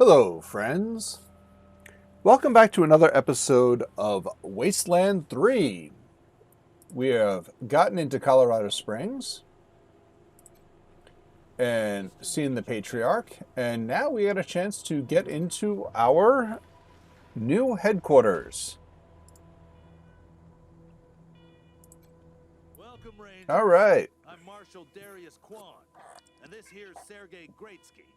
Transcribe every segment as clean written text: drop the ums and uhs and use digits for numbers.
Hello, friends. Welcome back to another episode of Wasteland 3. We have gotten into Colorado Springs and seen the Patriarch, and now we had a chance to get into our new headquarters. Welcome, Rangers. All right. I'm Marshal Darius Kwan, and this here's Sergei Greatsky.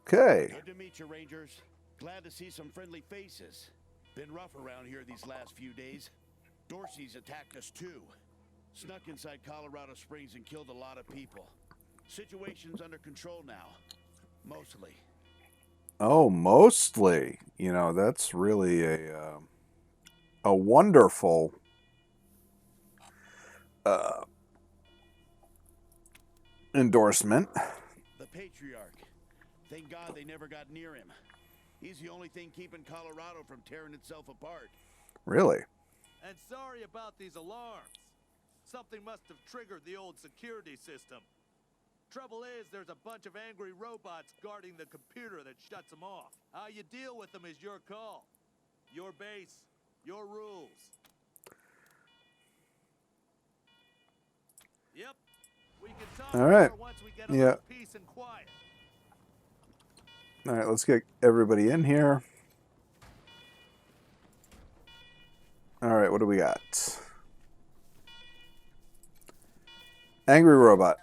Okay. Good to meet you, Rangers. Glad to see some friendly faces. Been rough around here these last few days. Dorsey's attacked us too. Snuck inside Colorado Springs and killed a lot of people. Situation's under control now. Mostly. Oh, mostly. You know, that's really a wonderful endorsement. The Patriarch. Thank God they never got near him. He's the only thing keeping Colorado from tearing itself apart. Really? And sorry about these alarms. Something must have triggered the old security system. Trouble is, there's a bunch of angry robots guarding the computer that shuts them off. How you deal with them is your call. Your base, your rules. Yep. We can talk All right. more once we get a Yeah. little peace and quiet. All right, let's get everybody in here. All right, what do we got? Angry robot.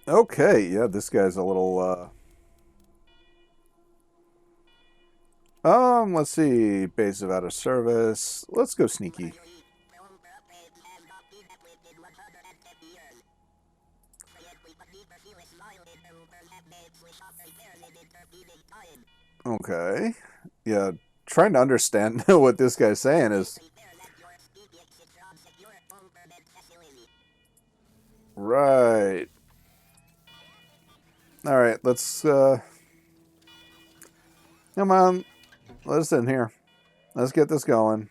Okay, yeah, this guy's a little, let's see. Base of out of service. Let's go sneaky. Okay. Yeah, trying to understand what this guy's saying is... Right. All right, let's, come on. Let us in here. Let's get this going.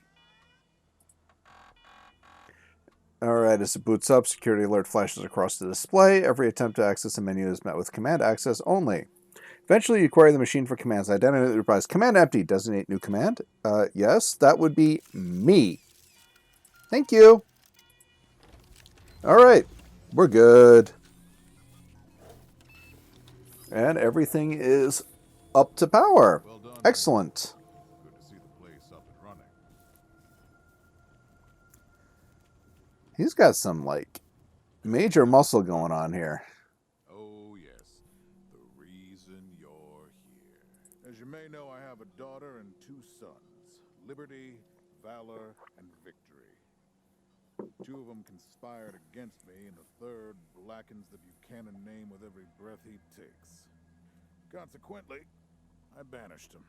All right, as it boots up, security alert flashes across the display. Every attempt to access the menu is met with command access only. Eventually, you query the machine for command's identity. It replies, command empty. Designate new command. Yes, that would be me. Thank you. All right, we're good. And everything is up to power. Well done. Excellent. Good to see the place up and running. He's got some, like, major muscle going on here. Oh, yes. The reason you're here. As you may know, I have a daughter and two sons. Liberty, Valor, and Victory. Two of them conspired against me, and the third blackens the Buchanan name with every breath he takes. Consequently, I banished him.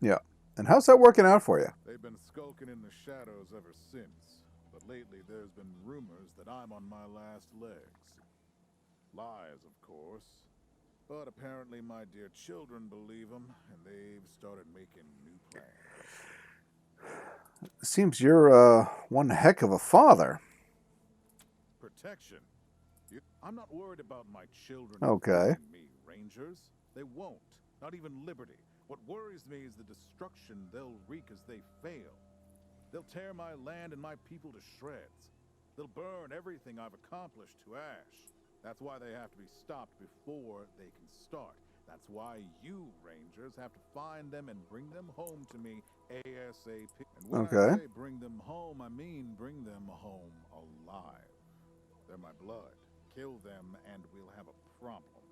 Yeah. And how's that working out for you? They've been skulking in the shadows ever since, but lately there's been rumors that I'm on my last legs. Lies, of course, but apparently my dear children believe them, and they've started making new plans. Seems you're one heck of a father. Protection? I'm not worried about my children Okay. defeating me, Rangers. They won't. Not even Liberty. What worries me is the destruction they'll wreak as they fail. They'll tear my land and my people to shreds. They'll burn everything I've accomplished to ash. That's why they have to be stopped before they can start. That's why you, Rangers, have to find them and bring them home to me ASAP. And when I say bring them home, I mean bring them home alive. They're my blood. Kill them and we'll have a problem.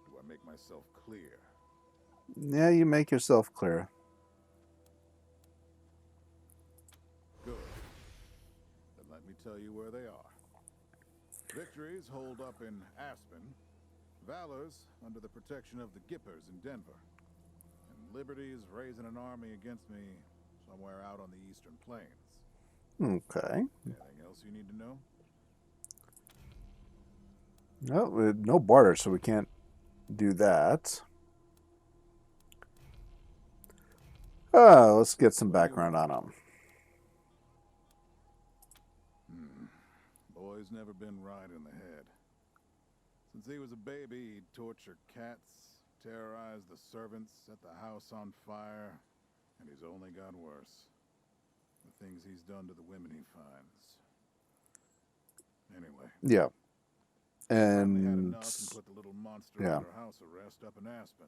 Do I make myself clear? Yeah, you make yourself clear. Good. Then let me tell you where they are. Victory's holed up in Aspen. Valor's under the protection of the Gippers in Denver. And Liberty's raising an army against me somewhere out on the Eastern Plains. Okay. Anything else you need to know? No, no barter, so we can't do that. Let's get some background on him. Boy's never been right in the head. Since he was a baby, he'd torture cats, terrorize the servants, set the house on fire, and he's only got worse. The things he's done to the women he finds. Anyway. Yeah. Finally had And enough and put the little monster yeah. under house arrest up in Aspen.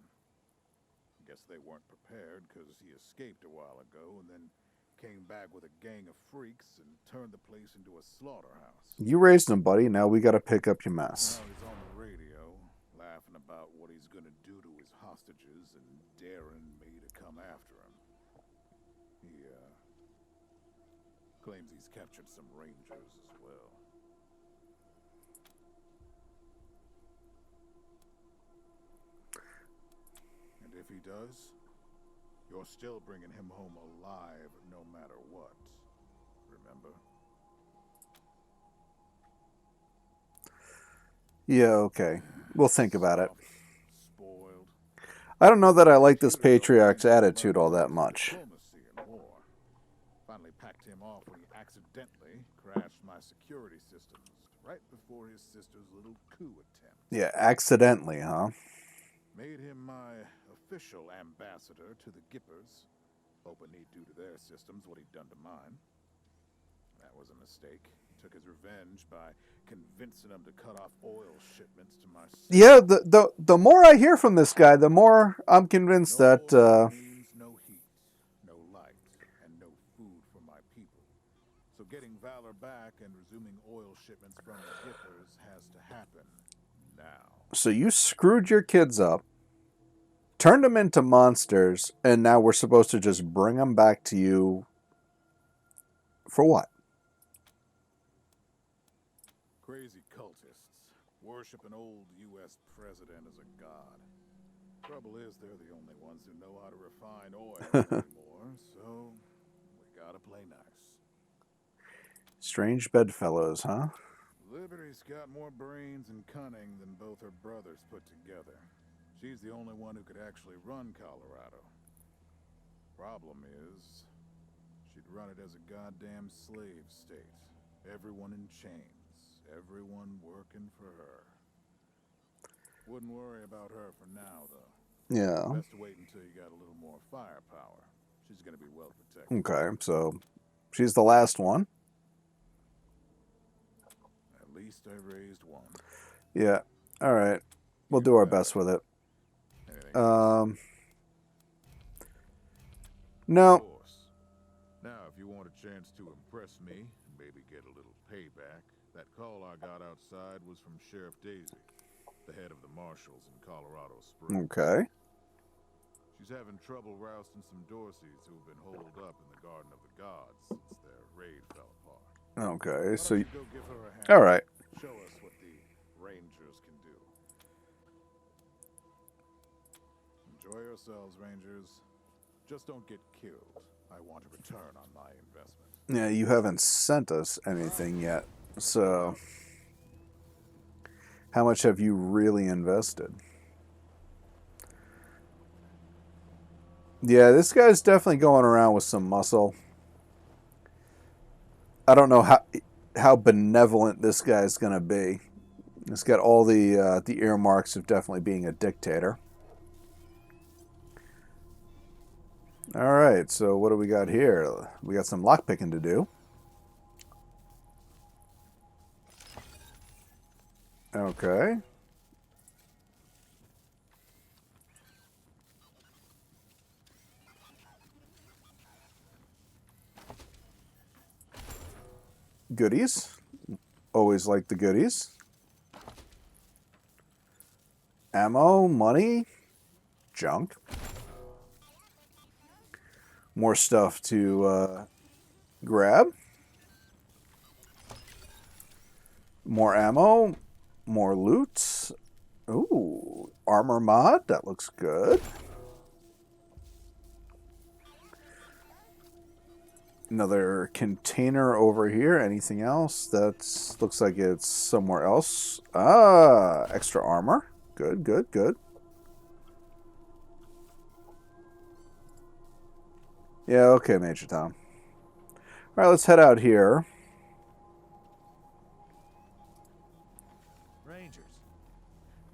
Guess they weren't prepared because he escaped a while ago and then came back with a gang of freaks and turned the place into a slaughterhouse. You raised him, buddy. Now we got to pick up your mess. Now he's on the radio, laughing about what he's gonna do to his hostages and daring me to come after him. He, claims he's captured some rangers as well. And if he does, you're still bringing him home alive no matter what. Remember? Yeah, okay. We'll think about it. Spoiled. I don't know that I like this patriarch's attitude all that much. Diplomacy and war. Finally packed him off when he accidentally crashed my security systems right before his sister's little coup attempt. Yeah, accidentally, huh? Made him my official ambassador to the Gippers, hoping he'd do to their systems what he'd done to mine. That was a mistake. He took his revenge by convincing them to cut off oil shipments to my city. Yeah, the more I hear from this guy, the more I'm convinced that means no heat, no light, and no food for my people. So getting Valor back and resuming oil shipments from the Gippers has to happen now. so you screwed your kids up, turned them into monsters, and now we're supposed to just bring them back to you for what? Crazy cultists worship an old U.S. president as a god. Trouble is, they're the only ones who know how to refine oil anymore, so we gotta play nice. Strange bedfellows, huh? Liberty's got more brains and cunning than both her brothers put together. She's the only one who could actually run Colorado. Problem is, she'd run it as a goddamn slave state. Everyone in chains. Everyone working for her. Wouldn't worry about her for now, though. Yeah. Best to wait until you got a little more firepower. She's gonna be well protected. Okay, so she's the last one. At least I raised one. Yeah. All right. We'll do our best with it. Anything else? No. Of course. Now, if you want a chance to impress me, and maybe get a little payback, that call I got outside was from Sheriff Daisy, the head of the marshals in Colorado Springs. Okay. She's having trouble rousting some Dorseys who've been holed up in the Garden of the Gods since their raid fell apart. Okay. Why So don't you go give her a hand? all right. Show us what the Rangers can do. Enjoy yourselves, Rangers. Just don't get killed. I want a return on my investment. Yeah, you haven't sent us anything yet. So how much have you really invested? Yeah, this guy's definitely going around with some muscle. I don't know how benevolent this guy's going to be. It's got all the earmarks of definitely being a dictator. All right, so what do we got here? We got some lockpicking to do. Okay. Goodies. Always like the goodies. Ammo, money, junk. More stuff to grab. More ammo, more loot. Ooh, armor mod. That looks good. Another container over here. Anything else? That looks like it's somewhere else. Ah, extra armor. Good, good, good. Yeah, okay, Major Tom. Alright, let's head out here. Rangers,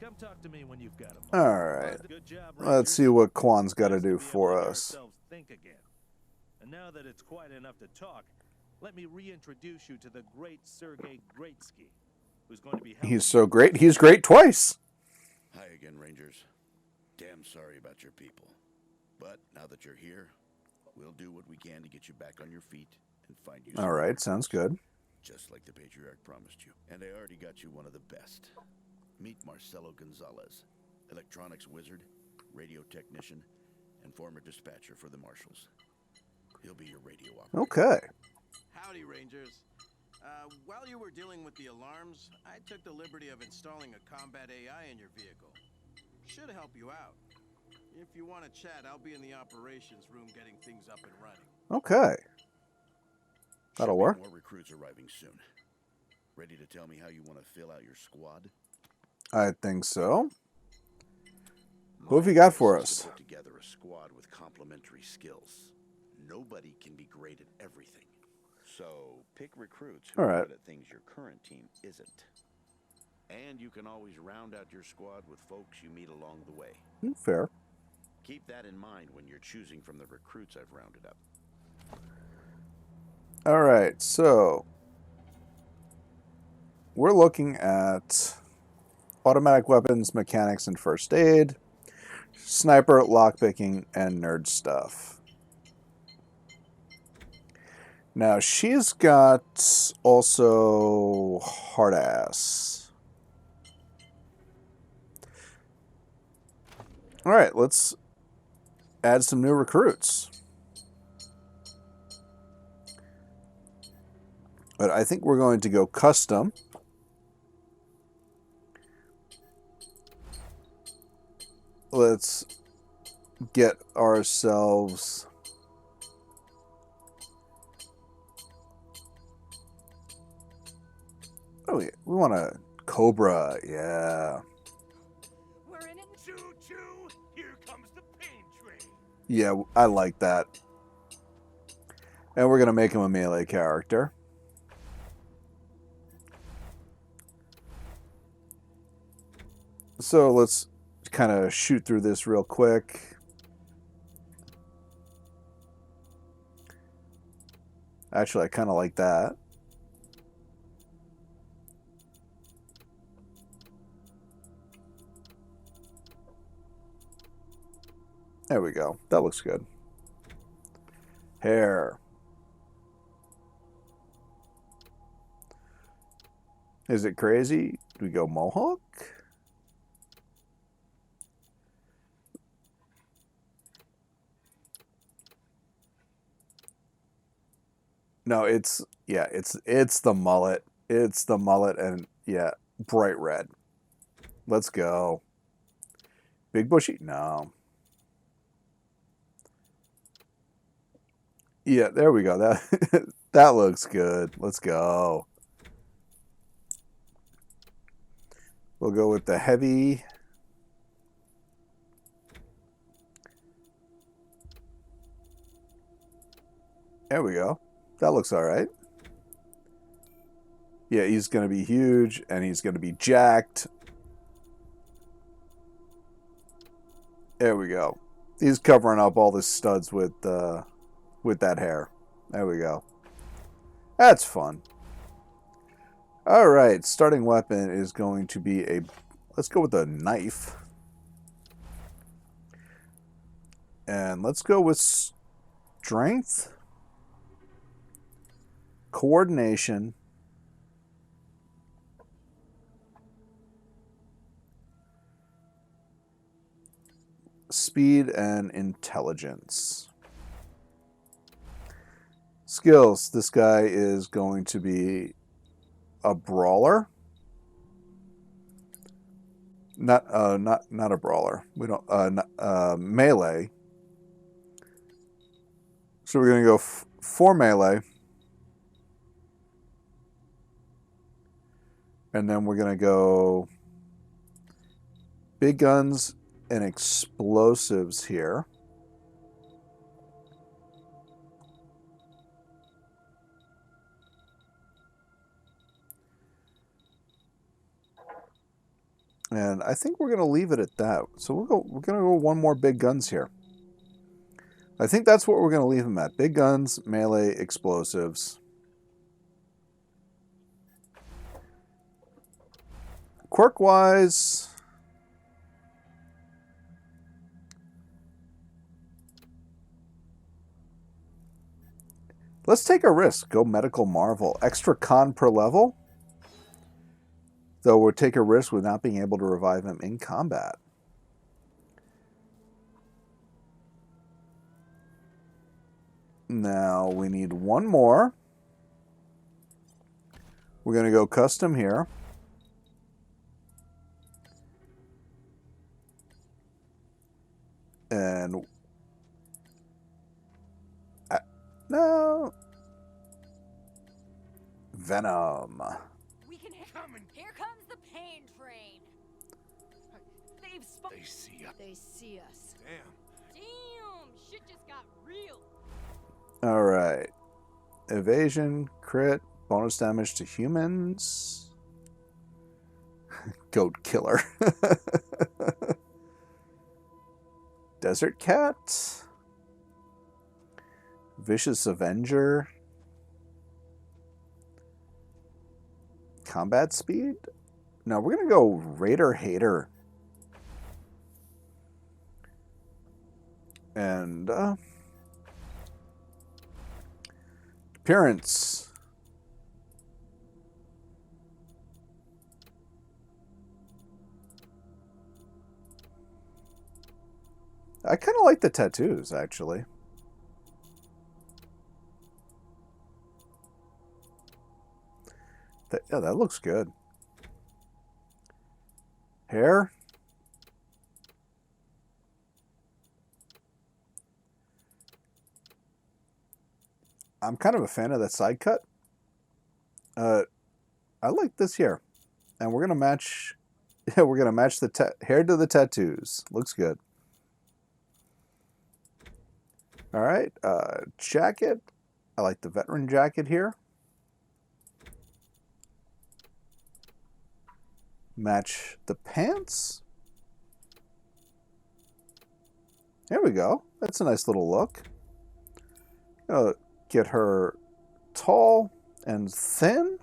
come talk to me when you've got a moment. Alright. Good job, Let's Rangers. see what Kwan's got to Nice do be able for to hear us. ourselves think again. And now that it's quiet enough to talk, let me reintroduce you to the great Sergei Greatsky, who's going to be helping He's so you. great. He's great twice. Hi again, Rangers. Damn sorry about your people. But now that you're here, we'll do what we can to get you back on your feet and find you some Alright, work. sounds good. Just like the Patriarch promised you. And I already got you one of the best. Meet Marcelo Gonzalez, electronics wizard, radio technician, and former dispatcher for the Marshals. He'll be your radio operator. Okay. Howdy, Rangers. While you were dealing with the alarms, I took the liberty of installing a combat AI in your vehicle. Should help you out. If you want to chat, I'll be in the operations room getting things up and running. Okay. That'll Should be work. More recruits arriving soon. Ready to tell me how you want to fill out your squad? I think so. Who have you got for My advice is us? to put together a squad with complementary skills. Nobody can be great at everything. So pick recruits who All are right. good at things your current team isn't. And you can always round out your squad with folks you meet along the way. Fair. Keep that in mind when you're choosing from the recruits I've rounded up. Alright, so we're looking at automatic weapons, mechanics, and first aid, sniper, lockpicking, and nerd stuff. Now, she's got also hard ass. Alright, let's add some new recruits. But I think we're going to go custom. Let's get ourselves we want a Cobra, yeah. We're in it. Choo choo! Here comes the pain train. Yeah, I like that. And we're going to make him a melee character. So let's kind of shoot through this real quick. Actually, I kind of like that. There we go. That looks good. Hair. Is it crazy? Do we go mohawk? No, it's the mullet. It's the mullet and yeah, bright red. Let's go. Big bushy? No. Yeah, there we go. That that looks good. Let's go. We'll go with the heavy. There we go. That looks all right. Yeah, he's going to be huge and he's going to be jacked. There we go. He's covering up all the studs with that hair. There we go. That's fun. All right, starting weapon is going to be a... Let's go with a knife. And let's go with strength, coordination, speed, and intelligence. Skills. This guy is going to be a brawler. Not a brawler. We don't melee. So we're going to go for melee. And then we're going to go big guns and explosives here. And I think we're going to leave it at that. So we're going to go one more big guns here. I think that's what we're going to leave them at. Big guns, melee, explosives. Quirk-wise, let's take a risk. Go medical marvel. Extra con per level. Though we'll take a risk with not being able to revive him in combat. Now we need one more. We're going to go custom here. And no. Venom. We can Here comes the pain train. They've They see us. They see us. Damn. Damn, shit just got real. All right. Evasion, crit, bonus damage to humans. Goat killer. Desert cat. Vicious Avenger. Combat speed? No, we're going to go Raider Hater. And appearance. I kind of like the tattoos, actually. Yeah, that looks good. Hair. I'm kind of a fan of that side cut. I like this here. And we're going to match... Yeah, we're going to match the hair to the tattoos. Looks good. All right. Jacket. I like the veteran jacket here. Match the pants. There we go. That's a nice little look. Get her tall and thin.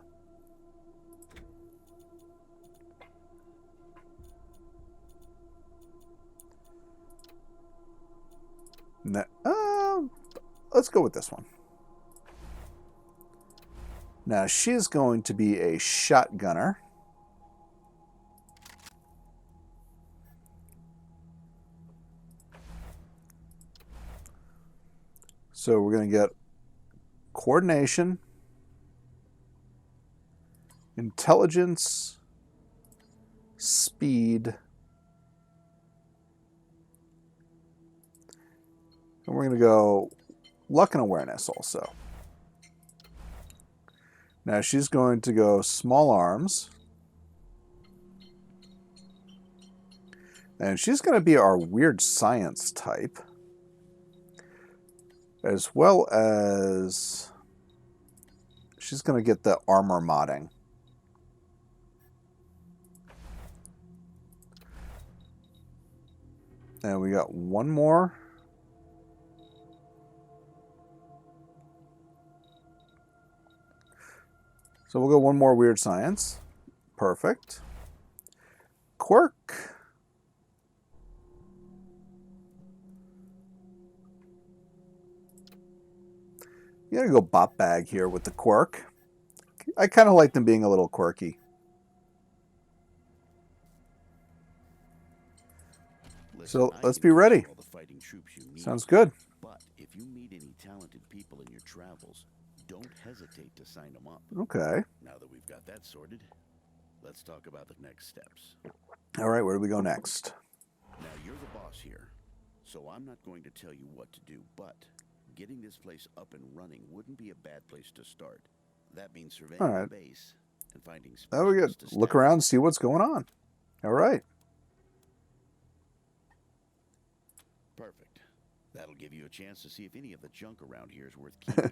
Let's go with this one. Now she's going to be a shotgunner. So we're going to get coordination, intelligence, speed, and we're going to go luck and awareness also. Now she's going to go small arms. And she's going to be our weird science type. As well as she's going to get the armor modding. And we got one more. So we'll go one more weird science. Perfect. Quirk. You gotta go bop bag here with the quirk. I kind of like them being a little quirky. So let's be ready. Sounds good. But if you meet any talented people in your travels, don't hesitate to sign them up. Okay. Now that we've got that sorted, let's talk about the next steps. All right, where do we go next? Now you're the boss here, so I'm not going to tell you what to do, but getting this place up and running wouldn't be a bad place to start. That means surveying the base and finding Oh, we good. Look around, see what's going on. All right. Perfect. That'll give you a chance to see if any of the junk around here is worth keeping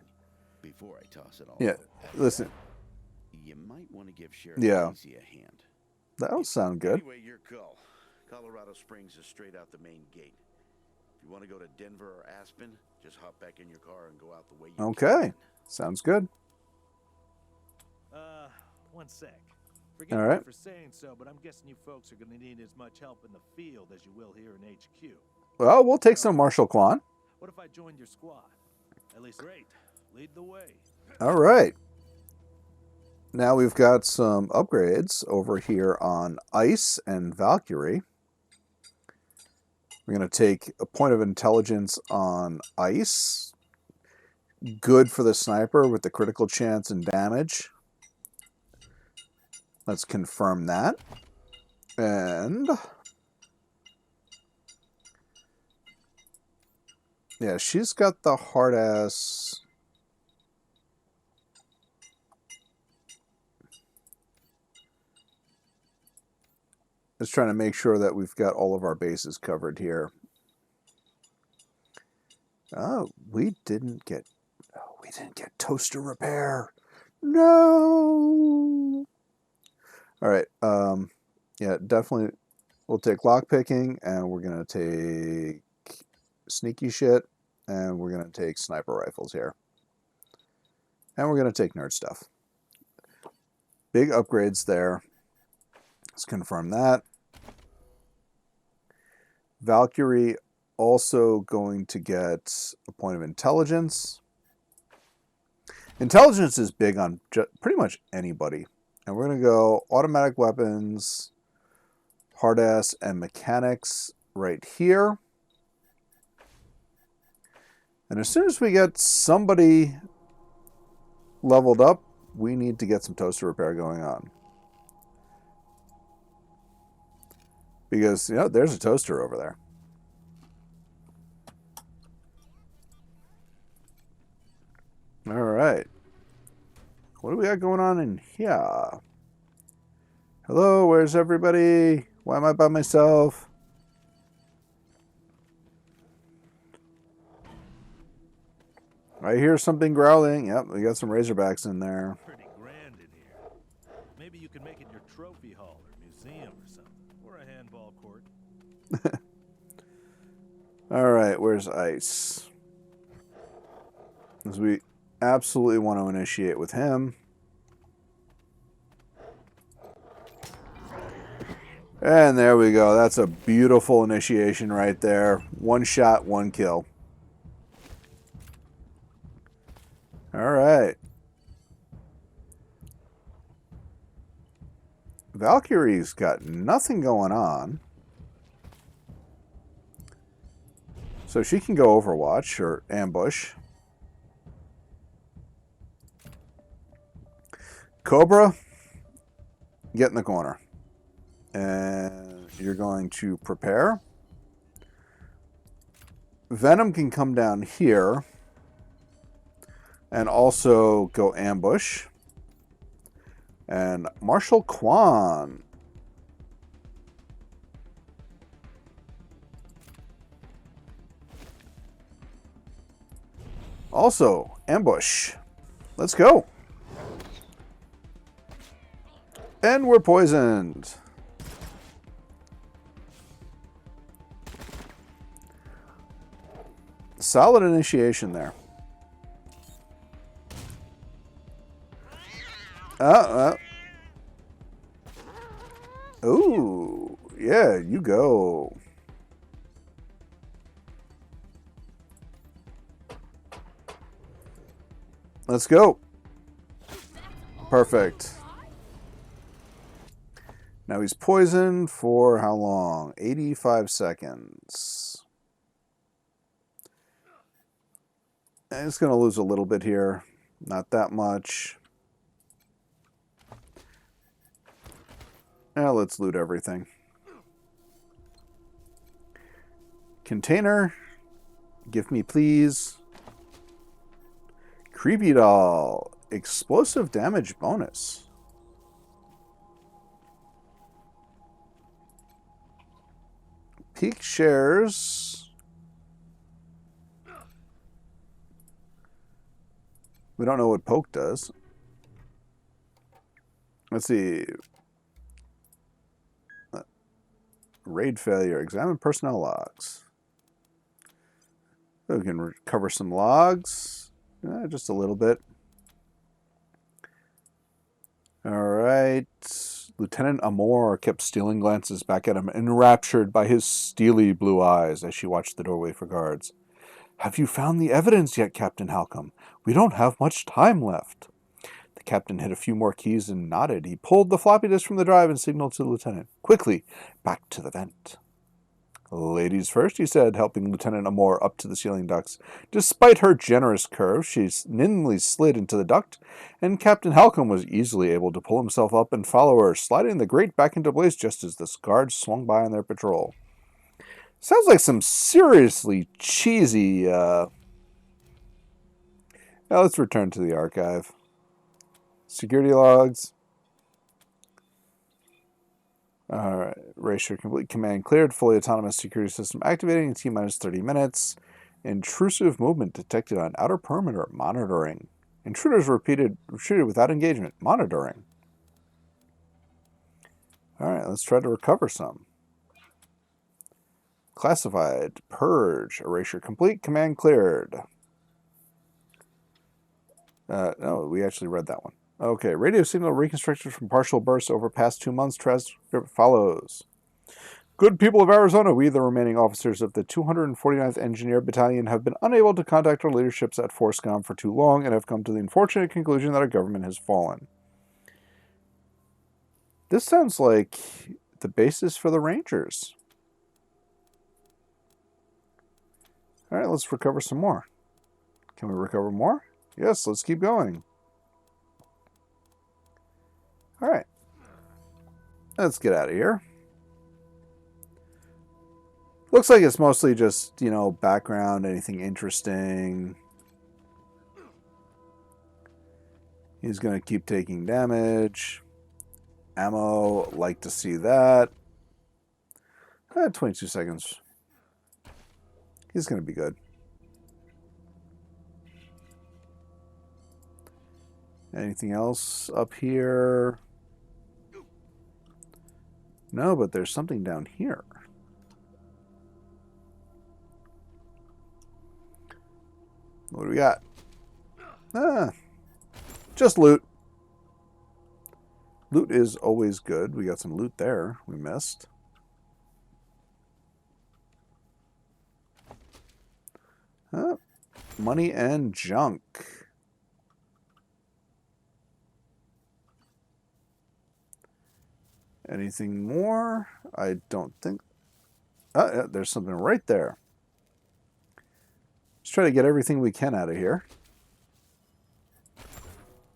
before I toss it all. Yeah, listen. You might want to give Sheriff Yeah. Casey a hand. That'll sound good. Anyway, your call. Colorado Springs is straight out the main gate. If you want to go to Denver or Aspen, just hop back in your car and go out the way you Okay. came Sounds good. One sec. Forgive All me right. for saying so, but I'm guessing you folks are gonna need as much help in the field as you will here in HQ. Well, we'll take some Marshal Kwan. What if I joined your squad? At least great. Lead the way. All right. Now we've got some upgrades over here on Ice and Valkyrie. We're going to take a point of intelligence on Ice. Good for the sniper with the critical chance and damage. Let's confirm that. And yeah, she's got the hard ass. Just trying to make sure that we've got all of our bases covered here. Oh, we didn't get toaster repair. No. All right. Yeah, definitely. We'll take lockpicking, and we're gonna take sneaky shit, and we're gonna take sniper rifles here, and we're gonna take nerd stuff. Big upgrades there. Let's confirm that. Valkyrie also going to get a point of intelligence. Intelligence is big on pretty much anybody. And we're going to go automatic weapons, hard ass, and mechanics right here. And as soon as we get somebody leveled up, we need to get some toaster repair going on. Because, you know, there's a toaster over there. All right. What do we got going on in here? Hello, where's everybody? Why am I by myself? I hear something growling. Yep, we got some Razorbacks in there. Pretty grand in here. Maybe you can make it your trophy hall or museum or something. Or a handball court. All right, where's Ice? Because we absolutely want to initiate with him. And there we go. That's a beautiful initiation right there. One shot, one kill. All right. Valkyrie's got nothing going on. So she can go Overwatch or ambush. Cobra, get in the corner. And you're going to prepare. Venom can come down here and also go ambush. And Marshal Kwan. Also, ambush. Let's go. And we're poisoned. Solid initiation there. Ooh, yeah, you go. Let's go. Perfect. Now he's poisoned for how long? 85 seconds. And it's going to lose a little bit here. Not that much. Now let's loot everything. Container. Give me, please. Creepy doll. Explosive damage bonus. Peak shares. We don't know what poke does. Let's see. Raid failure. Examine personnel logs. We can recover some logs. Just a little bit. Alright. Lieutenant Amor kept stealing glances back at him, enraptured by his steely blue eyes as she watched the doorway for guards. Have you found the evidence yet, Captain Halcombe? We don't have much time left. The captain hit a few more keys and nodded. He pulled the floppy disk from the drive and signaled to the lieutenant. Quickly, back to the vent. Ladies first, he said, helping Lieutenant Amor up to the ceiling ducts. Despite her generous curve, she nimbly slid into the duct, and Captain Halcombe was easily able to pull himself up and follow her, sliding the grate back into place just as the guards swung by on their patrol. Sounds like some seriously cheesy, Now let's return to the archive. Security logs. Alright, Erasure complete. Command cleared. Fully autonomous security system activating in T-minus 30 minutes. Intrusive movement detected on outer perimeter. Monitoring. Intruders retreated without engagement. Monitoring. Alright, let's try to recover some. Classified. Purge. Erasure complete. Command cleared. No, we actually read that one. Okay, radio signal reconstructed from partial bursts over past 2 months. Transcript follows. Good people of Arizona, we, the remaining officers of the 249th Engineer Battalion, have been unable to contact our leaderships at Forscom for too long and have come to the unfortunate conclusion that our government has fallen. This sounds like the basis for the Rangers. Alright, let's recover some more. Can we recover more? Yes, let's keep going. Alright. Let's get out of here. Looks like it's mostly just, background, anything interesting. He's going to keep taking damage. Ammo, like to see that. 22 seconds. He's going to be good. Anything else up here? No, but there's something down here. What do we got? Just loot. Loot is always good. We got some loot there we missed. Money and junk. Anything more? I don't think. Yeah, there's something right there. Let's try to get everything we can out of here.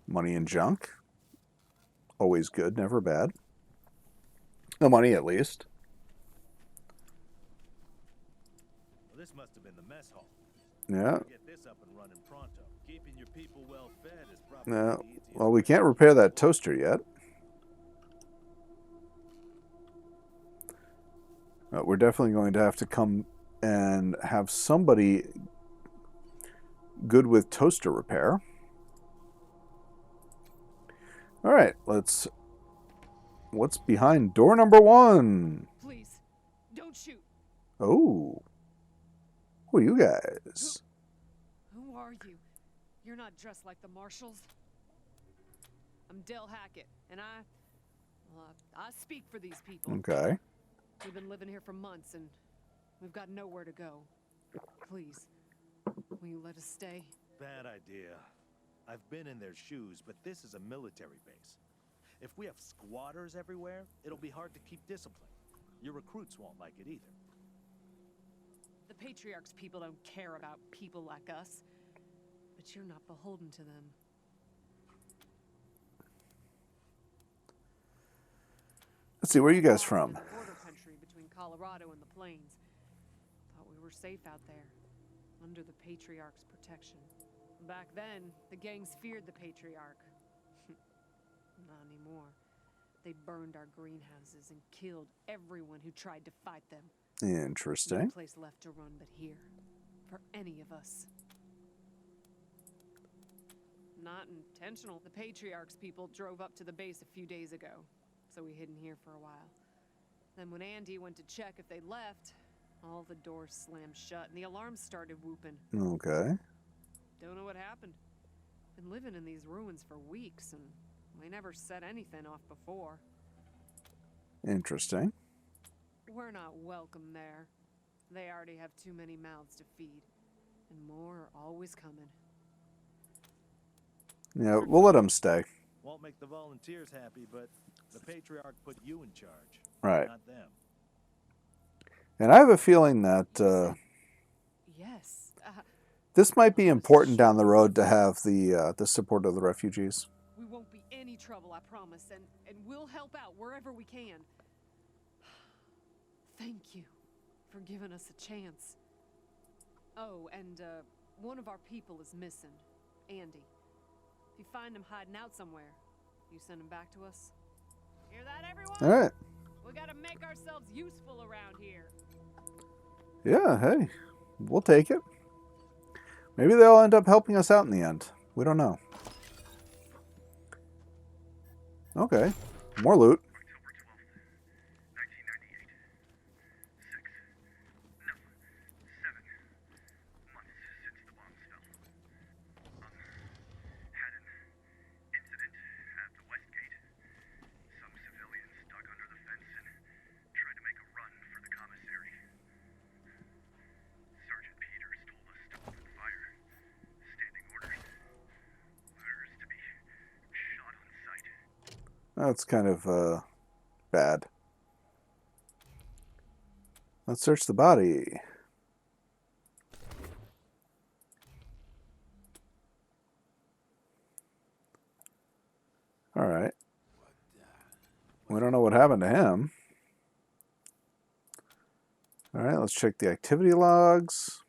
Money and junk. Always good, never bad. No money, at least. Well, this must have been the mess hall. Yeah. Get this up and running pronto. Keeping your people well fed is probably Yeah. the easiest Well, we can't repair that toaster yet. We're definitely going to have to come and have somebody good with toaster repair. All right, what's behind door number 1? Please, don't shoot. Oh. Who are you guys? Who are you? You're not dressed like the marshals. I'm Del Hackett, and I speak for these people. Okay. We've been living here for months, and we've got nowhere to go. Please, will you let us stay? Bad idea. I've been in their shoes, but this is a military base. If we have squatters everywhere, it'll be hard to keep discipline. Your recruits won't like it either. The Patriarch's people don't care about people like us, but you're not beholden to them. Let's see, where are you guys from? The border country between Colorado and the plains. Thought we were safe out there, under the Patriarch's protection. Back then, the gangs feared the Patriarch. Not anymore. They burned our greenhouses and killed everyone who tried to fight them. Interesting. No place left to run but here, for any of us. Not intentional. The Patriarch's people drove up to the base a few days ago, so we hid in here for a while. Then when Andy went to check if they left, all the doors slammed shut and the alarms started whooping. Okay. Don't know what happened. Been living in these ruins for weeks, and we never set anything off before. Interesting. We're not welcome there. They already have too many mouths to feed, and more are always coming. Yeah, we'll let them stay. Won't make the volunteers happy, but the Patriarch put you in charge. Right. Not them. And I have a feeling that Yes. this might be important down the road to have the support of the refugees. We won't be any trouble, I promise, and we'll help out wherever we can. Thank you for giving us a chance. Oh, and one of our people is missing, Andy. If you find him hiding out somewhere, you send him back to us. Hear that, everyone? All right. We gotta make ourselves useful around here. Yeah, hey, we'll take it. Maybe they'll end up helping us out in the end. We don't know. Okay, more loot. That's kind of bad. Let's search the body. All right. We don't know what happened to him. All right, let's check the activity logs.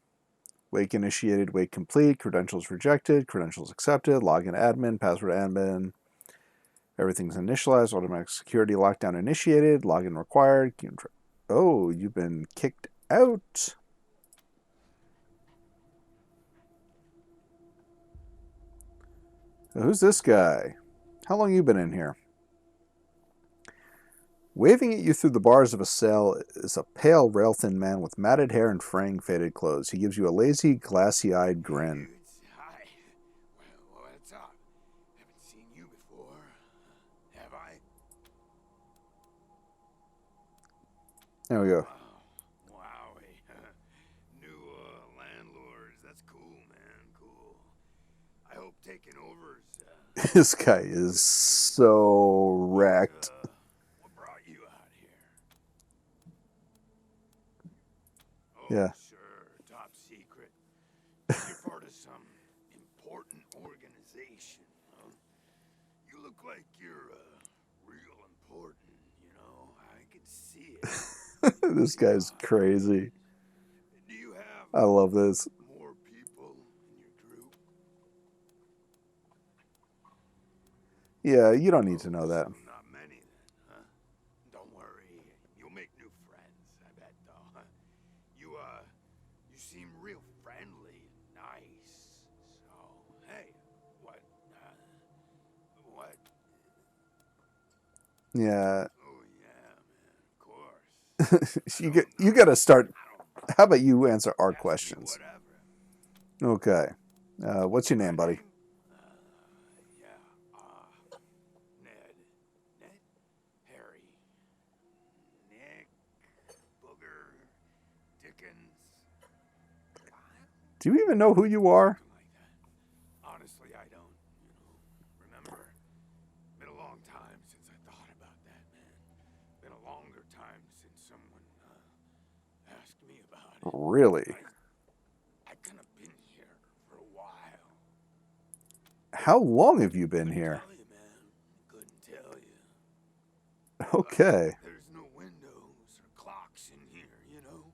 Wake initiated, wake complete, credentials rejected, credentials accepted, login admin, password admin. Everything's initialized, automatic security lockdown initiated, login required. Oh, you've been kicked out. Who's this guy? How long you been in here? Waving at you through the bars of a cell is a pale, rail-thin man with matted hair and fraying, faded clothes. He gives you a lazy, glassy-eyed grin. Hi. Well, what's up? Haven't seen you before. Have I? There we go. Wowie. New landlords. That's cool, man. Cool. I hope taking over's This guy is so wrecked. what brought you out here? Oh, Yeah. sure. Top secret. You're part of some important organization, huh? You look like you're real important, you know. I can see it. This guy's crazy. Do you have I love this. more people in your group? Yeah, you don't need to know that. Not many then, huh? Don't worry. You'll make new friends, I bet, though. Huh? You seem real friendly and nice. So, hey, what? Yeah. Oh, yeah, man, of course. you got to start. How about you answer our Ask me questions? whatever. Okay. What's your name, buddy? Ned. Ned? Harry. Nick. Booger. Dickens. Do you even know who you are? Something like that. Honestly, I don't, remember. Been a long time since I thought about that, man. Been a longer time since someone, asked me about it. Really? I kind of been here for a while. How long have you been here? Tell you, man. Couldn't tell you. Okay. There's no windows or clocks in here, you know?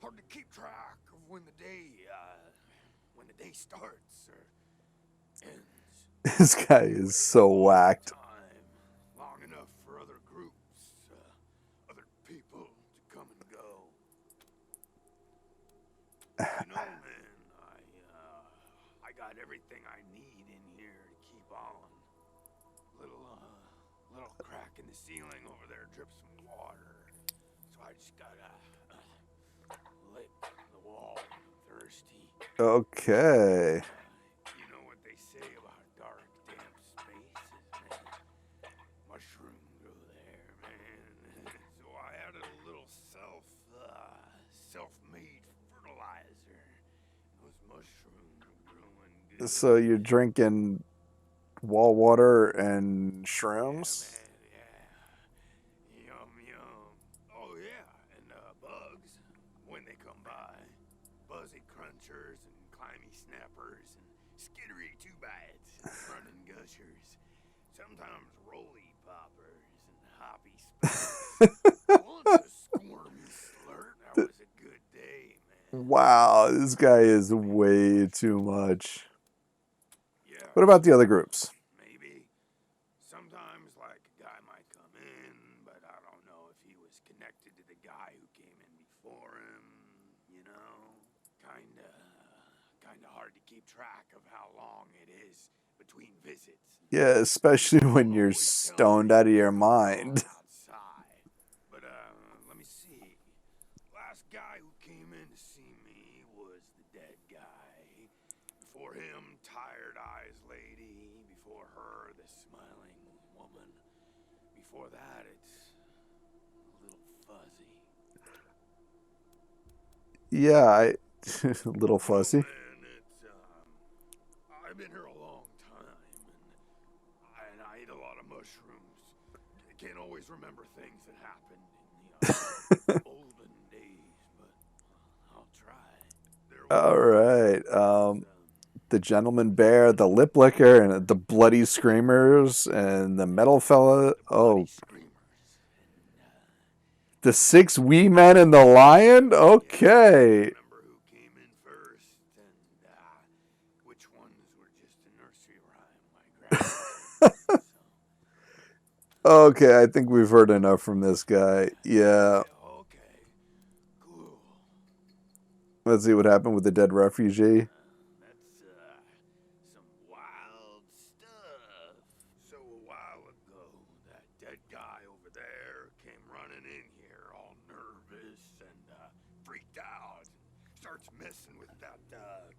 Hard to keep track of when the day starts or ends. This guy is so whacked. Time, long enough for other groups, other people to come and go. You know, man, I got everything I need in here to keep on. Little crack in the ceiling over there drips some water. I just gotta lick the wall. I'm thirsty. Okay. You know what they say about dark, damp spaces, man. Mushroom grow there, man. So I added a little self-made fertilizer. Those mushrooms are growing good. So you're drinking wall water and Yeah, shrooms? man, yeah. Yum, yum. Oh, yeah, and bugs, when they come by. Buzzy crunchers and climby snappers and skittery two-bites and running gushers. Sometimes roly poppers and hoppy spiders. Once a squirmy slurt, that was a good day, man. Wow, this guy is way too much. Yeah. What about the other groups? Maybe. Sometimes, like, a guy might come in, but I don't know if he was connected to the guy who came in before him, you know? Kinda hard to keep track of how long it is between visits. Yeah, especially when People you're always tell stoned me out of your it's wrong mind. outside. But, let me see. Last guy who came in to see me was the dead guy. Before him, tired eyes lady. Before her, the smiling woman. Before that, it's a little fuzzy. Yeah, a little fuzzy. Man, it's I've been here a long time, and I eat a lot of mushrooms. I can't always remember things that happened in the olden days, but I'll try. There All was, right. The gentleman bear, the lip licker, and the bloody screamers, and the metal fella. Oh, bloody screamers, and the 6 wee men and the lion? Okay. remember who came in first, and which ones were just a nursery rhyme my grandma. Okay, I think we've heard enough from this guy. Yeah. Okay, cool. Let's see what happened with the dead refugee. That's some wild stuff. So a while ago, that dead guy over there came running in here all nervous and freaked out. Starts messing with that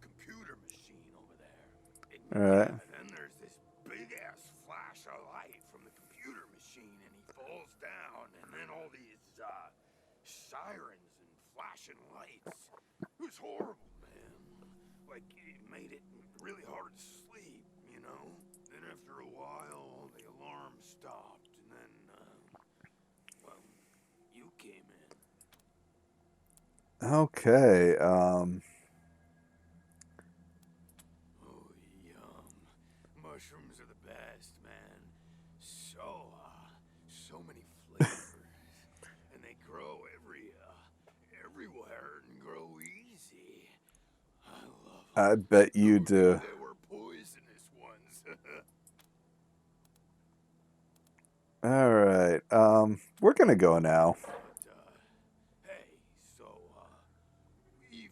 computer machine over there. And All right. then there's this big ass flash of light from the computer machine, and he falls down, and then all these sirens and flashing lights. It was horrible, man. Like, it made it really hard to sleep, you know? Then after a while, the alarm stopped, and then, well, you came in. Okay. Oh, yum. Mushrooms are the best, man. So many flavors. And they grow everywhere and grow easy. I love them. I bet you do. They were poisonous ones. All right. We're gonna go now. But, hey, so, we've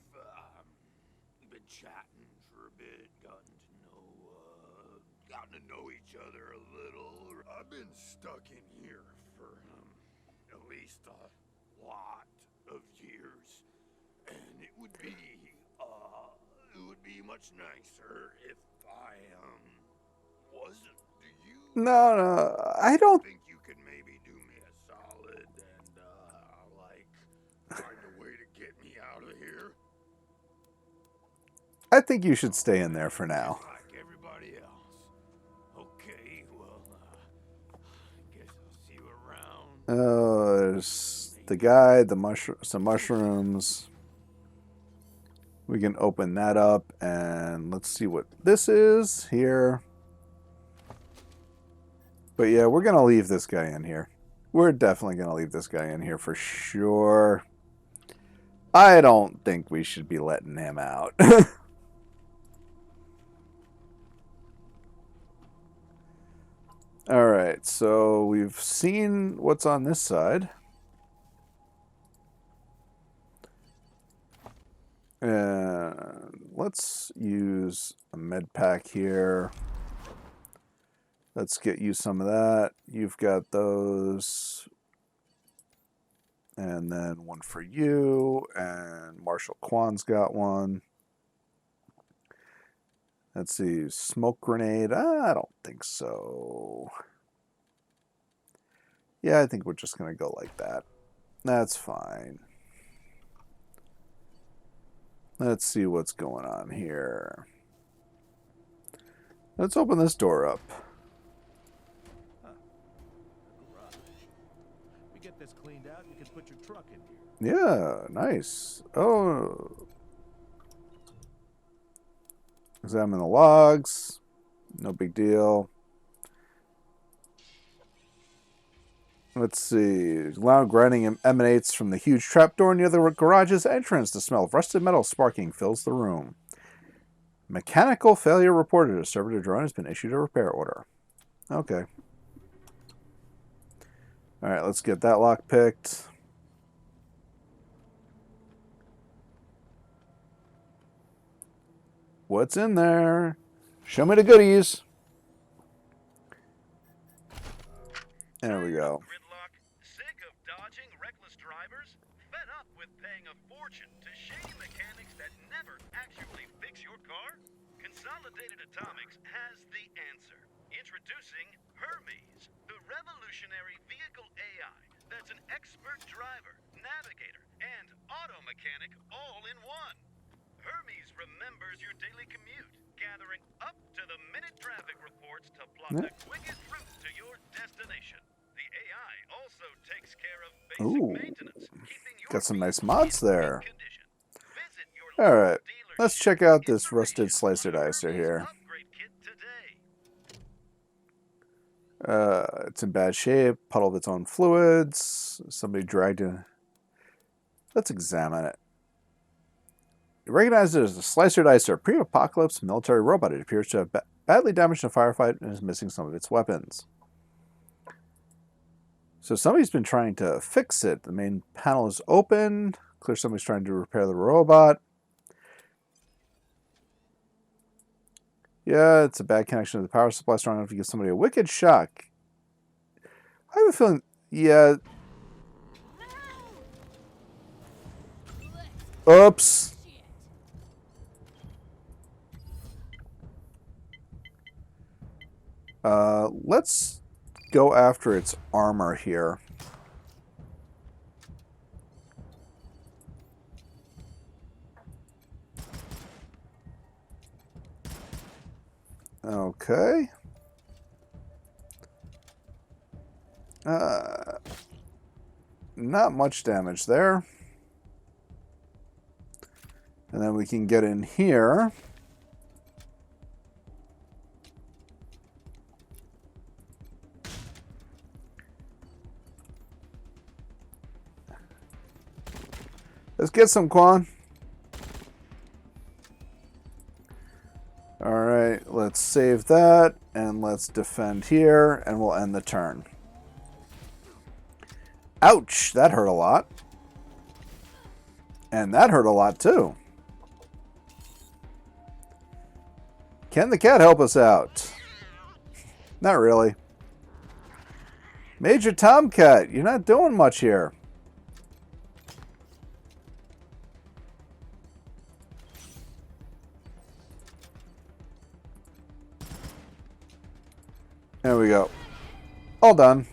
been chatting for a bit, gotten to know each other a little. I've been stuck in here for, at least a lot of years. And it would be much nicer if I, wasn't. Do you? No, I don't. Think you could maybe do me a solid and like find a way to get me out of here? I think you should stay in there for now. Just like everybody else. Okay, well, I guess I'll see you around. There's the guy, some mushrooms. We can open that up and let's see what this is here. But yeah, we're gonna leave this guy in here. We're definitely gonna leave this guy in here for sure. I don't think we should be letting him out. All right, so we've seen what's on this side. And let's use a med pack here. Let's get you some of that. You've got those. And then one for you, and Marshall Kwan's got one. Let's see, smoke grenade. I don't think so. Yeah, I think we're just going to go like that. That's fine. Let's see what's going on here. Let's open this door up. Garage. We get this cleaned out, you can put your truck in here. Yeah, nice. Oh. Examine the logs. No big deal. Let's see. Loud grinding emanates from the huge trapdoor near the garage's entrance. The smell of rusted metal sparking fills the room. Mechanical failure reported. A servitor drone has been issued a repair order. Okay. Alright, let's get that lock picked. What's in there? Show me the goodies. There we go. Gridlock, sick of dodging reckless drivers? Fed up with paying a fortune to shady mechanics that never actually fix your car? Consolidated Atomics has the answer. Introducing Hermes, the revolutionary vehicle AI that's an expert driver, navigator, and auto mechanic all in one. Hermes remembers your daily commute, gathering up-to-the-minute traffic reports to plot the quickest route to your destination. The AI also takes care of basic maintenance, keeping your Got some nice vehicle mods in there. good condition. Visit your Alright, local let's dealership check out for this rusted information slicer on dicer Hermes here. upgrade kit today. It's in bad shape, puddle of its own fluids. Somebody dragged in. Let's examine it. You recognize it as a slicer dicer, pre-apocalypse military robot. It appears to have badly damaged a firefight and is missing some of its weapons. So somebody's been trying to fix it. The main panel is open. Clear somebody's trying to repair the robot. Yeah, it's a bad connection to the power supply, strong enough to give somebody a wicked shock. I have a feeling, yeah. Oops. Let's go after its armor here. Okay. Not much damage there. And then we can get in here. Let's get some, Quan. Alright, let's save that, and let's defend here, and we'll end the turn. Ouch! That hurt a lot. And that hurt a lot, too. Can the cat help us out? Not really. Major Tomcat, you're not doing much here. There we go. All done.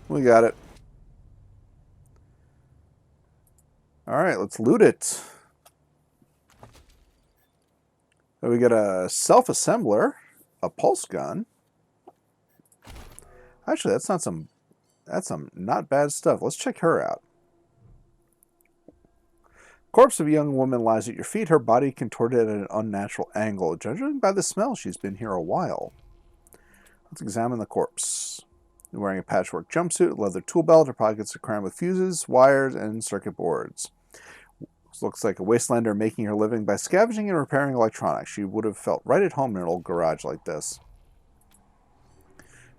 We got it. Alright, let's loot it. So we got a self-assembler, a pulse gun. Actually, that's some not bad stuff. Let's check her out. Corpse of a young woman lies at your feet, her body contorted at an unnatural angle. Judging by the smell, she's been here a while. Let's examine the corpse. Wearing a patchwork jumpsuit, a leather tool belt, her pockets are crammed with fuses, wires, and circuit boards. This looks like a Wastelander making her living by scavenging and repairing electronics. She would have felt right at home in an old garage like this.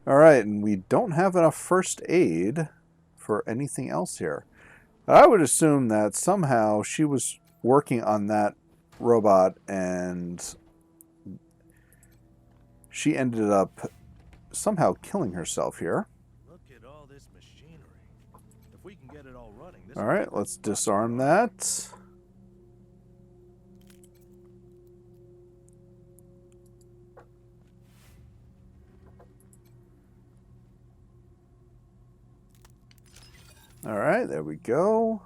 Alright, and we don't have enough first aid for anything else here. I would assume that somehow she was working on that robot and she ended up somehow killing herself here. Look at all this machinery. If we can get it all running, All right, let's disarm that. All right, there we go.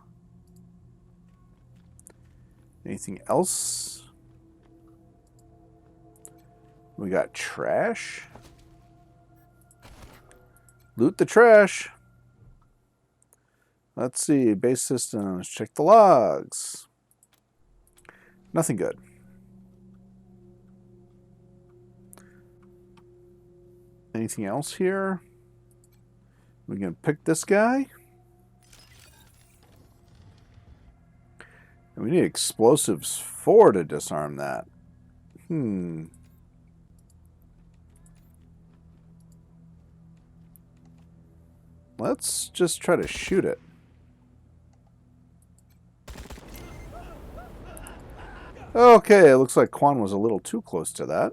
Anything else? We got trash. Loot the trash. Let's see. Base systems. Check the logs. Nothing good. Anything else here? We can pick this guy. And we need explosives 4 to disarm that. Let's just try to shoot it. Okay, it looks like Quan was a little too close to that.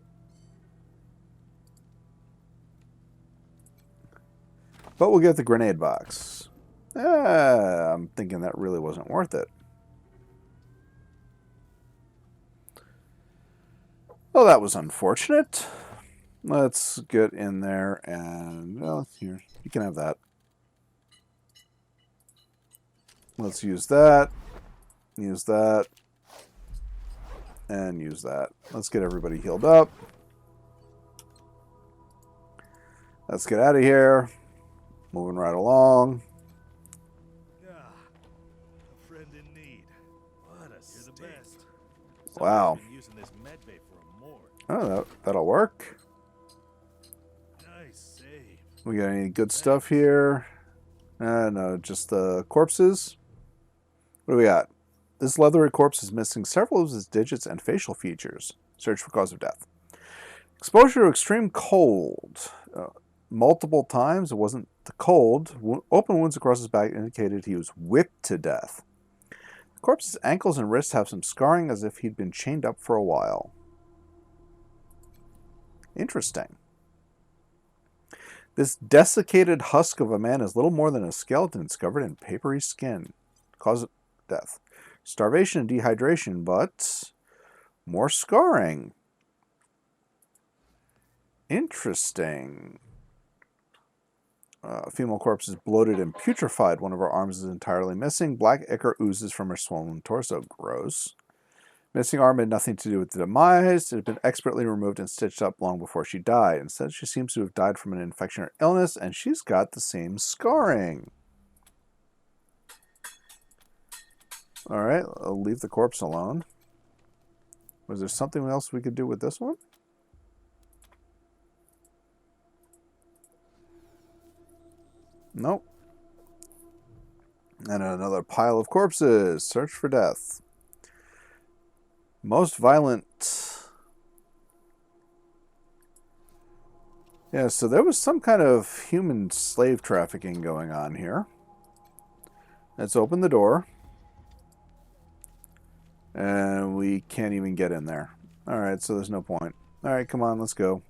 But we'll get the grenade box. I'm thinking that really wasn't worth it. Well, that was unfortunate. Let's get in there and, well, here, you can have that. Let's use that, and use that. Let's get everybody healed up. Let's get out of here. Moving right along. Ah, a friend in need. What a You're the best. Wow. Been using this med bay for a morgue. Oh, that'll work. Nice save. We got any good stuff here? No, just the corpses. What do we got? This leathery corpse is missing several of its digits and facial features. Search for cause of death. Exposure to extreme cold. Multiple times. It wasn't the cold. Open wounds across his back indicated he was whipped to death. The corpse's ankles and wrists have some scarring as if he'd been chained up for a while. Interesting. This desiccated husk of a man is little more than a skeleton. It's covered in papery skin. Cause of death. Starvation and dehydration, but more scarring. Interesting. Female corpse is bloated and putrefied. One of her arms is entirely missing. Black ichor oozes from her swollen torso. Gross. Missing arm had nothing to do with the demise. It had been expertly removed and stitched up long before she died. Instead, she seems to have died from an infection or illness, and she's got the same scarring. Alright, I'll leave the corpse alone. Was there something else we could do with this one? Nope. And another pile of corpses. Search for death. Most violent. Yeah, so there was some kind of human slave trafficking going on here. Let's open the door. And we can't even get in there. Alright, so there's no point. Alright, come on, let's go.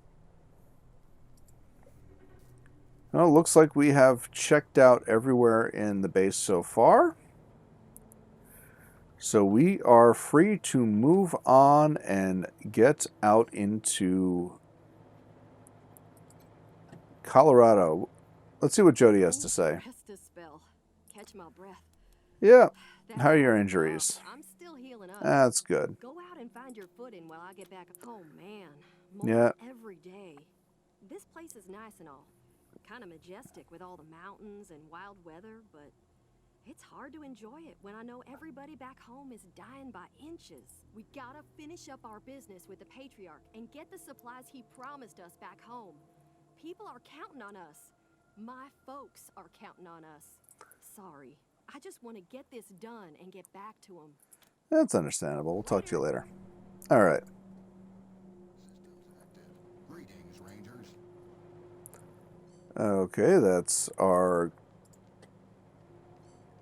Well, it looks like we have checked out everywhere in the base so far. So we are free to move on and get out into Colorado. Let's see what Jody has to say. Rest a spell. Catch my breath. Yeah. How are your injuries? I'm still healing up. That's good. Go out and find your footing while I get back home, man. Yeah. Every day. This place is nice and all. Kind of majestic with all the mountains and wild weather, but it's hard to enjoy it when I know everybody back home is dying by inches. We gotta finish up our business with the Patriarch and get the supplies he promised us back home. People are counting on us. My folks are counting on us. Sorry. I just want to get this done and get back to them. That's understandable. We'll talk to you later. All right. Greetings, Rangers. Okay, that's our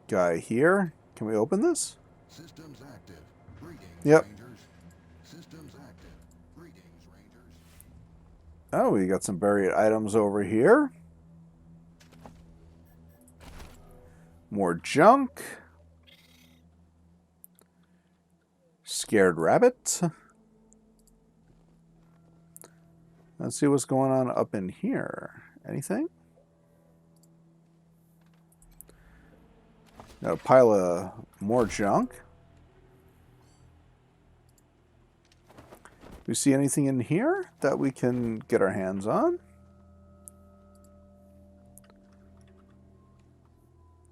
guy here. Can we open this? Systems active. Greetings, Yep. Rangers. Systems active. Greetings, Rangers. Oh, we got some buried items over here. More junk. scared rabbit. Let's see what's going on up in here. Anything? Got a pile of more junk. We see anything in here that we can get our hands on?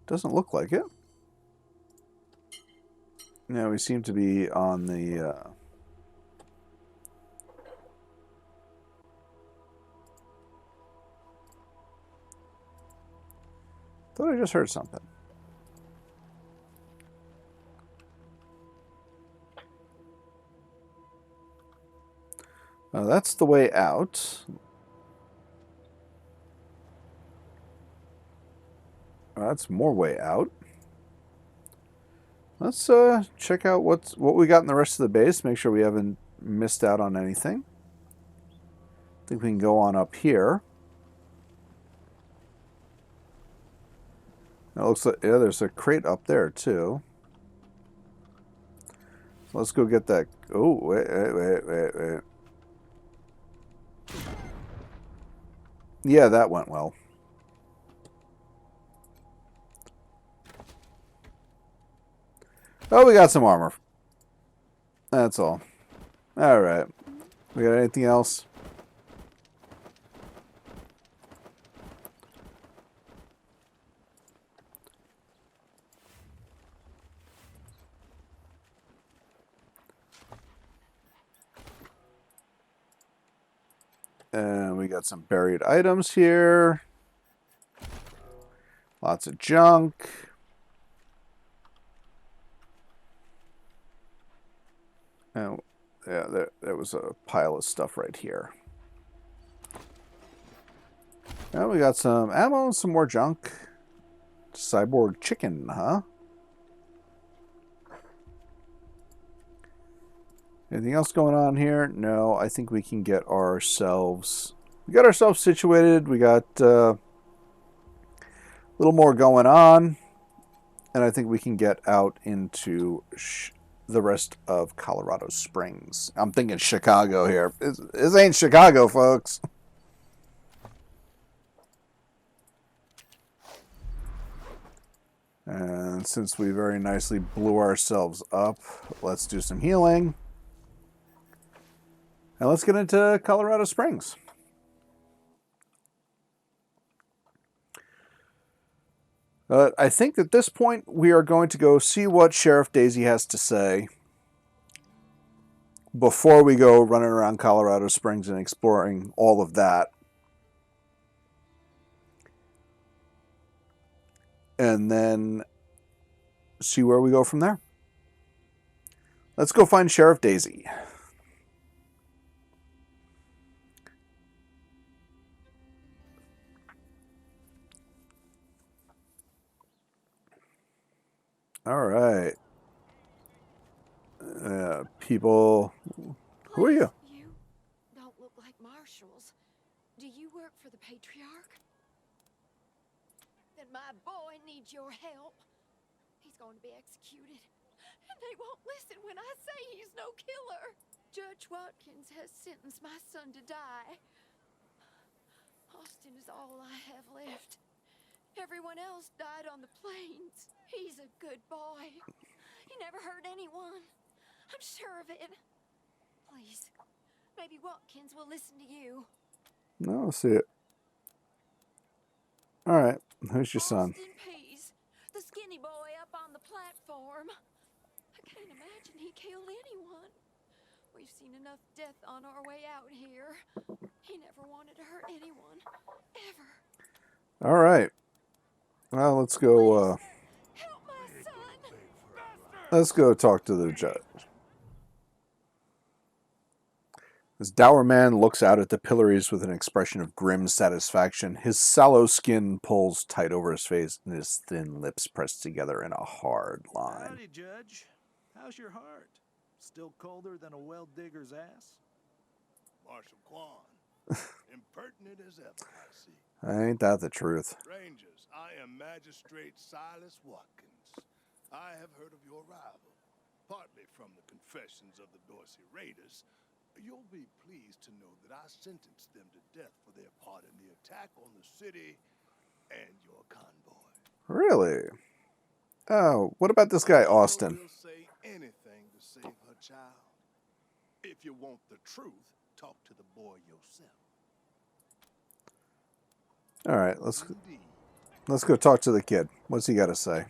Doesn't look like it. No, we seem to be on the... Thought I just heard something. That's the way out. That's more way out. Let's check out what we got in the rest of the base. Make sure we haven't missed out on anything. I think we can go on up here. It looks like, yeah, there's a crate up there too. So let's go get that. Oh, wait. Yeah, that went well. Oh, we got some armor. That's all. Alright. We got anything else? And we got some buried items here. Lots of junk. Oh, yeah, there was a pile of stuff right here. Now we got some ammo and some more junk. Cyborg chicken, huh? Anything else going on here? No, I think we can get ourselves... We got ourselves situated. We got a little more going on. And I think we can get out into the rest of Colorado Springs. I'm thinking Chicago here. This ain't Chicago, folks. And since we very nicely blew ourselves up, let's do some healing. And let's get into Colorado Springs. I think at this point we are going to go see what Sheriff Daisy has to say before we go running around Colorado Springs and exploring all of that. And then see where we go from there. Let's go find Sheriff Daisy. All right. People, who are you? You don't look like marshals. Do you work for the Patriarch? Then my boy needs your help. He's going to be executed. And they won't listen when I say he's no killer. Judge Watkins has sentenced my son to die. Austin is all I have left. Everyone else died on the plains. He's a good boy. He never hurt anyone. I'm sure of it. Please, maybe Watkins will listen to you. No, I'll see it. All right, who's your son? Austin Pease, the skinny boy up on the platform. I can't imagine he killed anyone. We've seen enough death on our way out here. He never wanted to hurt anyone, ever. All right. Well, let's go. Help my son! Let's go talk to the judge. This dour man looks out at the pillories with an expression of grim satisfaction. His sallow skin pulls tight over his face, and his thin lips press together in a hard line. Howdy, Judge. How's your heart? Still colder than a well digger's ass? Marshal Quan, impertinent as ever, I see. Ain't that the truth? Rangers, I am Magistrate Silas Watkins. I have heard of your arrival. partly from the confessions of the Dorsey Raiders, you'll be pleased to know that I sentenced them to death for their part in the attack on the city and your convoy. Really? Oh, what about this guy, Austin? Will say anything to save her child. If you want the truth, talk to the boy yourself. All right, let's go talk to the kid. What's he got to say?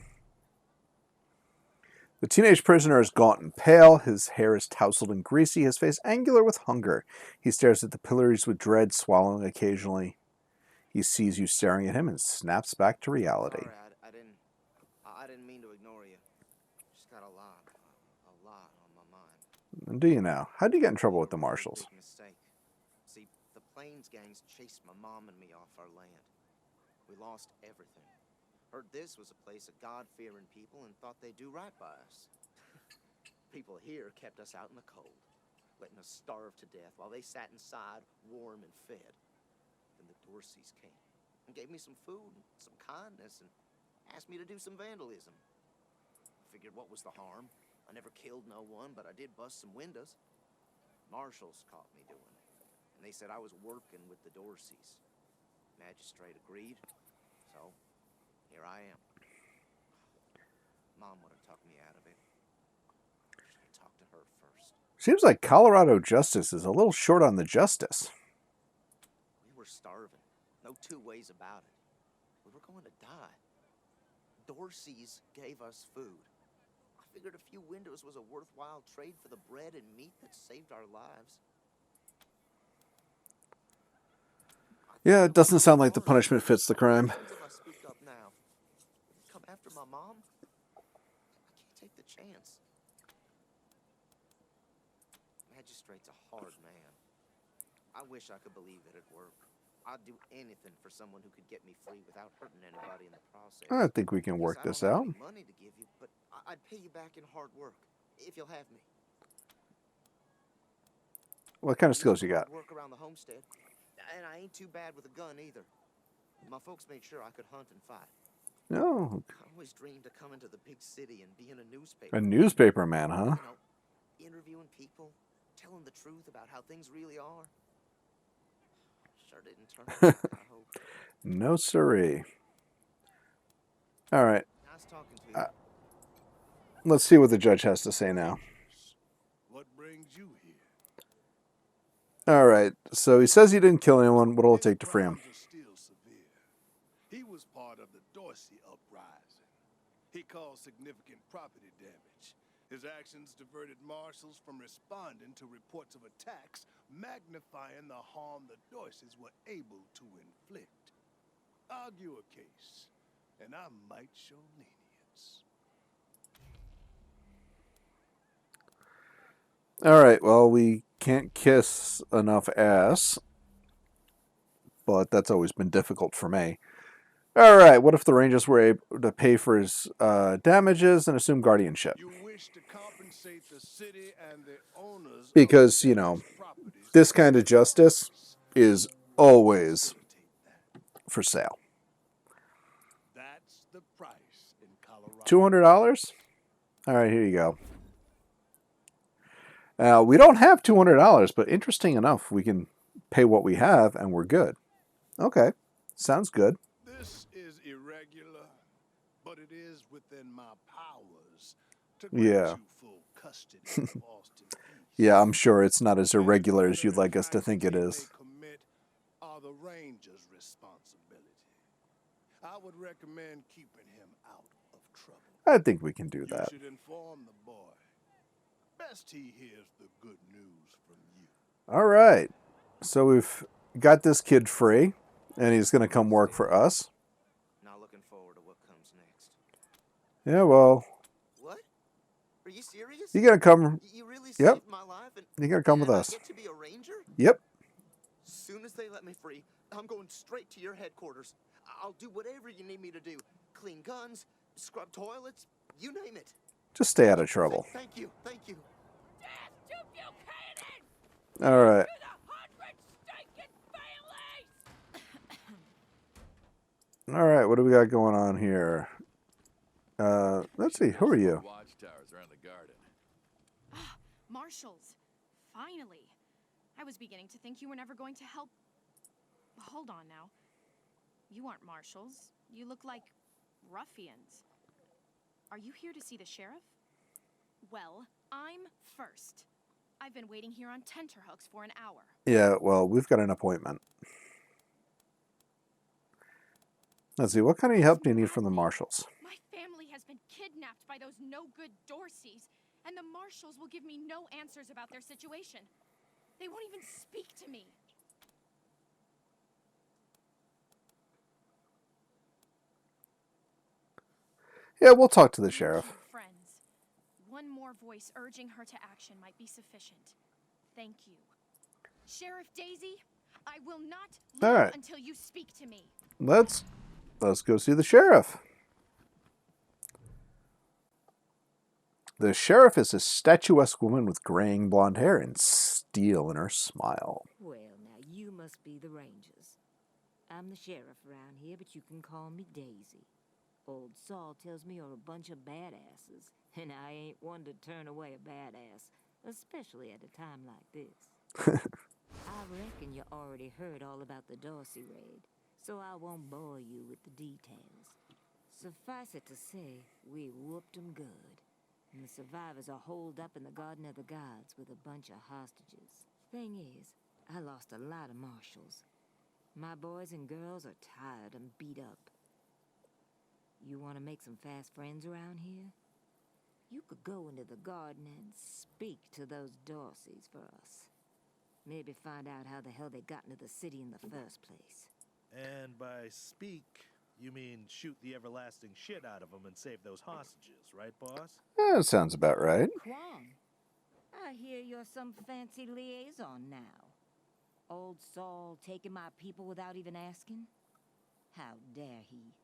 The teenage prisoner is gaunt and pale. His hair is tousled and greasy, his face angular with hunger. He stares at the pillars with dread, swallowing occasionally. He sees you staring at him and snaps back to reality. Sorry, I didn't mean to ignore you. Just got a lot on my mind. And do you now? How did you get in trouble with the marshals? Big mistake. See, the Plains gangs chased my mom and me off our land. We lost everything. Heard this was a place of God-fearing people and thought they'd do right by us. People here kept us out in the cold, letting us starve to death while they sat inside, warm and fed. Then the Dorseys came and gave me some food, some kindness, and asked me to do some vandalism. I figured, what was the harm? I never killed no one, but I did bust some windows. Marshals caught me doing it, and they said I was working with the Dorseys. Magistrate agreed, so here I am. Mom would have talked me out of it. Should have talked to her first. Seems like Colorado justice is a little short on the justice. We were starving. No two ways about it. We were going to die. Dorseys gave us food. I figured a few windows was a worthwhile trade for the bread and meat that saved our lives. Yeah, it doesn't sound like the punishment fits the crime. If I speak up now, come after my mom? I can't take the chance. Magistrate's a hard man. I wish I could believe it'd work. I'd do anything for someone who could get me free without hurting anybody in the process. I think we can work this out. I don't have any money to give you, but I'd pay you back in hard work, if you'll have me. What kind of skills you got? Work around the homestead, and I ain't too bad with a gun either. My folks made sure I could hunt and fight. No. I always dreamed of coming to the big city and being a newspaper. A newspaper man, huh? You know, interviewing people, telling the truth about how things really are. Sure didn't turn out, I hope. No siree. All right. Nice talking to you. Let's see what the judge has to say now. What brings you here? All right. So he says he didn't kill anyone. What'll it take to free him? Still severe. He was part of the Dorsey uprising. He caused significant property damage. His actions diverted marshals from responding to reports of attacks, magnifying the harm the Dorseys were able to inflict. Argue a case, and I might show lenience. All right. Well, we can't kiss enough ass, but that's always been difficult for me. All right. What if the Rangers were able to pay for his damages and assume guardianship? You wish to compensate the city and the owners Because, you know, this kind of justice is always for sale. That's the price in Colorado. $200? All right, here you go. We don't have $200, but interesting enough, we can pay what we have and we're good. Okay, sounds good. This is irregular, but it is within my powers to grant Yeah. you full custody of Austin East. Yeah, I'm sure it's not as irregular as you'd like us to think it is. Commit are the Rangers' responsibility. I would recommend keeping him out of trouble. I think we can do that. You should inform the boy. Best he hears the good news from you. All right. So we've got this kid free, and he's going to come work for us. Not looking forward to what comes next. Yeah, well, What? Are you serious? you got to come. You really Yep. saved my life, and You got to come with and I us. get to be a ranger? Yep. As soon as they let me free, I'm going straight to your headquarters. I'll do whatever you need me to do. Clean guns, scrub toilets, you name it. Just stay out of trouble. Thank you, thank you. All right. All right, what do we got going on here? Let's see. Who are you? Watchtowers around the garden. marshals. Finally. I was beginning to think you were never going to help. Hold on now. You aren't marshals. You look like ruffians. Are you here to see the sheriff? Well, I'm first. I've been waiting here on tenterhooks for an hour. Yeah, well, we've got an appointment. Let's see, what kind of help do you need from the marshals? My family has been kidnapped by those no-good Dorseys, and the marshals will give me no answers about their situation. They won't even speak to me. Yeah, we'll talk to the sheriff. Friends, one more voice urging her to action might be sufficient. Thank you. Sheriff Daisy, I will not leave until you speak to me. Let's go see the sheriff. The sheriff is a statuesque woman with graying blonde hair and steel in her smile. Well, now you must be the Rangers. I'm the sheriff around here, but you can call me Daisy. Old Saul tells me you're a bunch of badasses, and I ain't one to turn away a badass, especially at a time like this. I reckon you already heard all about the Dorsey raid, so I won't bore you with the details. Suffice it to say, we whooped 'em good, and the survivors are holed up in the Garden of the Gods with a bunch of hostages. Thing is, I lost a lot of marshals. My boys and girls are tired and beat up. You want to make some fast friends around here? You could go into the garden and speak to those Dorseys for us. Maybe find out how the hell they got into the city in the first place. And by speak, you mean shoot the everlasting shit out of them and save those hostages, right, boss? That sounds about right. Quan, I hear you're some fancy liaison now. Old Saul taking my people without even asking? How dare he?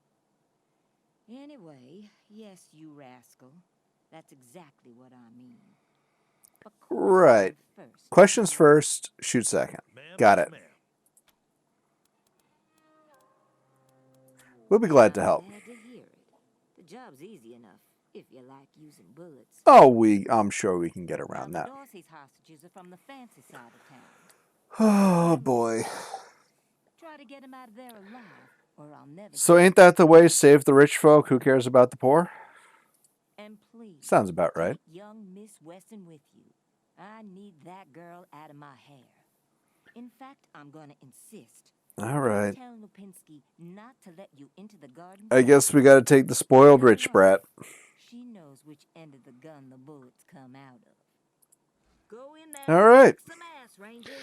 Anyway, yes, you rascal. That's exactly what I mean. Right. Questions first, shoot second. Got it. We'll be glad to help. Glad to hear it. The job's easy enough, if you like using bullets. Oh, I'm sure we can get around that. Dorsey's hostages are from the fancy side of town. Oh, boy. Try to get him out of there alive, or I'll never. So ain't that the way? Save the rich folk, who cares about the poor? And please, sounds about right. Take young Miss Weston with you. I need that girl out of my hair. In fact, I'm gonna insist. All right. Tell Lupinski not to let you into the garden. I guess we got to take the spoiled rich brat. She knows which end of the gun the bullets come out of. Go in there. All right. Some ass, Rangers.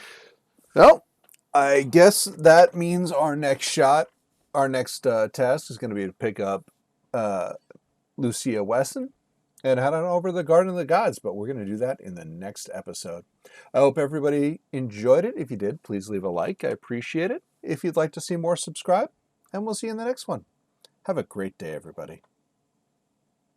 Well, I guess that means our next task is going to be to pick up Lucia Weston and head on over to the Garden of the Gods, but we're going to do that in the next episode. I hope everybody enjoyed it. If you did, please leave a like. I appreciate it. If you'd like to see more, subscribe, and we'll see you in the next one. Have a great day, everybody.